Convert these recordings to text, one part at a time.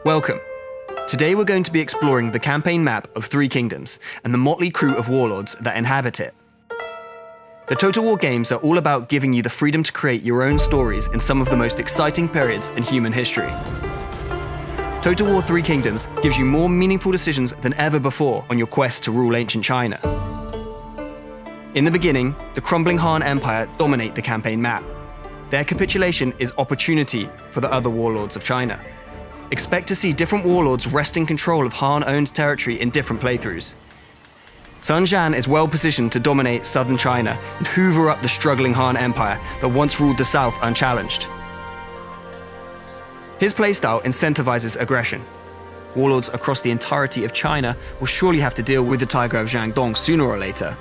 Welcome. Today we're going to be exploring the campaign map of Three Kingdoms and the motley crew of warlords that inhabit it. The Total War games are all about giving you the freedom to create your own stories in some of the most exciting periods in human history. Total War Three Kingdoms gives you more meaningful decisions than ever before on your quest to rule ancient China. In the beginning, the crumbling Han Empire dominate the campaign map. Their capitulation is opportunity for the other warlords of China. Expect to see different warlords wresting control of Han-owned territory in different playthroughs. Sun Jian is well positioned to dominate southern China and hoover up the struggling Han Empire that once ruled the south unchallenged. His playstyle incentivizes aggression. Warlords across the entirety of China will surely have to deal with the Tiger of Jiangdong sooner or later.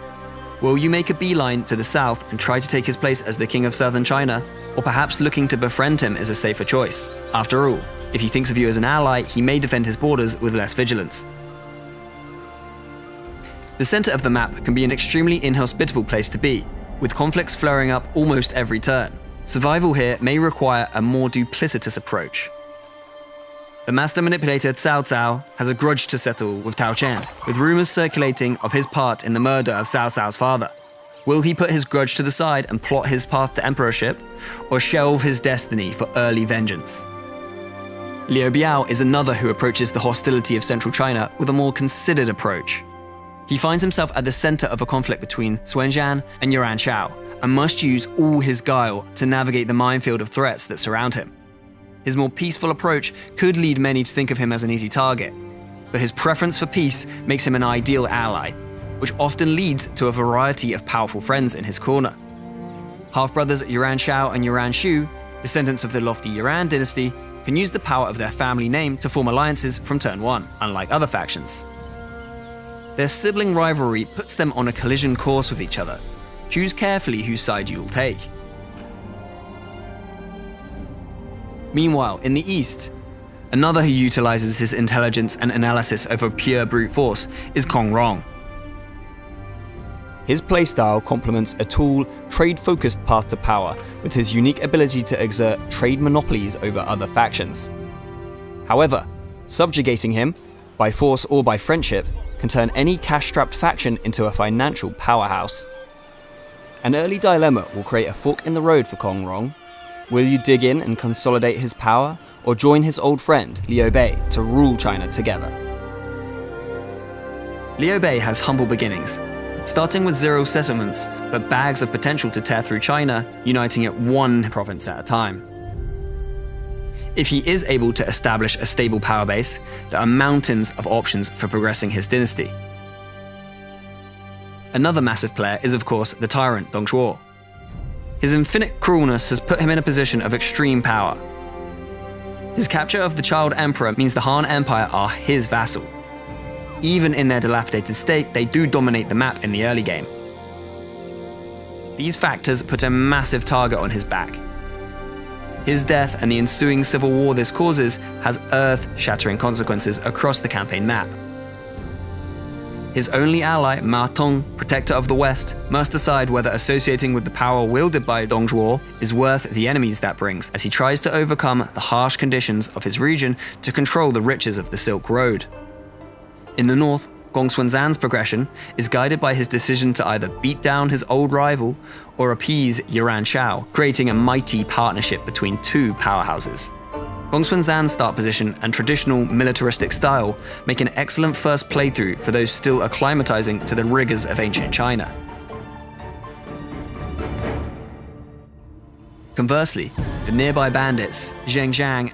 Will you make a beeline to the south and try to take his place as the king of southern China? Or perhaps looking to befriend him is a safer choice? After all, if he thinks of you as an ally, he may defend his borders with less vigilance. The center of the map can be an extremely inhospitable place to be, with conflicts flaring up almost every turn. Survival here may require a more duplicitous approach. The master manipulator Cao Cao has a grudge to settle with Tao Chen, with rumors circulating of his part in the murder of Cao Cao's father. Will he put his grudge to the side and plot his path to emperorship, or shelve his destiny for early vengeance? Liu Biao is another who approaches the hostility of central China with a more considered approach. He finds himself at the center of a conflict between Sun Jian and Yuan Shao, and must use all his guile to navigate the minefield of threats that surround him. His more peaceful approach could lead many to think of him as an easy target, but his preference for peace makes him an ideal ally, which often leads to a variety of powerful friends in his corner. Half-brothers Yuan Shao and Yuan Shu, descendants of the lofty Yuan dynasty, can use the power of their family name to form alliances from turn one, unlike other factions. Their sibling rivalry puts them on a collision course with each other. Choose carefully whose side you will take. Meanwhile, in the east, another who utilizes his intelligence and analysis over pure brute force is Kong Rong. His playstyle complements a tall, trade-focused path to power with his unique ability to exert trade monopolies over other factions. However, subjugating him, by force or by friendship, can turn any cash-strapped faction into a financial powerhouse. An early dilemma will create a fork in the road for Kong Rong. Will you dig in and consolidate his power, or join his old friend, Liu Bei, to rule China together? Liu Bei has humble beginnings, starting with 0 settlements, but bags of potential to tear through China, uniting it one province at a time. If he is able to establish a stable power base, there are mountains of options for progressing his dynasty. Another massive player is, of course, the tyrant Dong Zhuo. His infinite cruelness has put him in a position of extreme power. His capture of the child emperor means the Han Empire are his vassal. Even in their dilapidated state, they do dominate the map in the early game. These factors put a massive target on his back. His death and the ensuing civil war this causes has earth-shattering consequences across the campaign map. His only ally, Ma Tong, protector of the West, must decide whether associating with the power wielded by Dong Zhuo is worth the enemies that brings, as he tries to overcome the harsh conditions of his region to control the riches of the Silk Road. In the north, Gong Xuanzan's progression is guided by his decision to either beat down his old rival or appease Yuan Shao, creating a mighty partnership between two powerhouses. Gong Xuanzan's start position and traditional militaristic style make an excellent first playthrough for those still acclimatizing to the rigors of ancient China. Conversely, the nearby bandits, Zheng Zhang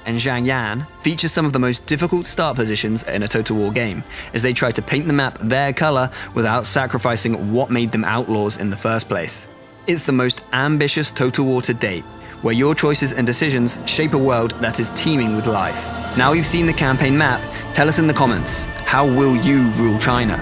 and Zhang Yan, feature some of the most difficult start positions in a Total War game, as they try to paint the map their color without sacrificing what made them outlaws in the first place. It's the most ambitious Total War to date, where your choices and decisions shape a world that is teeming with life. Now you've seen the campaign map, tell us in the comments, how will you rule China?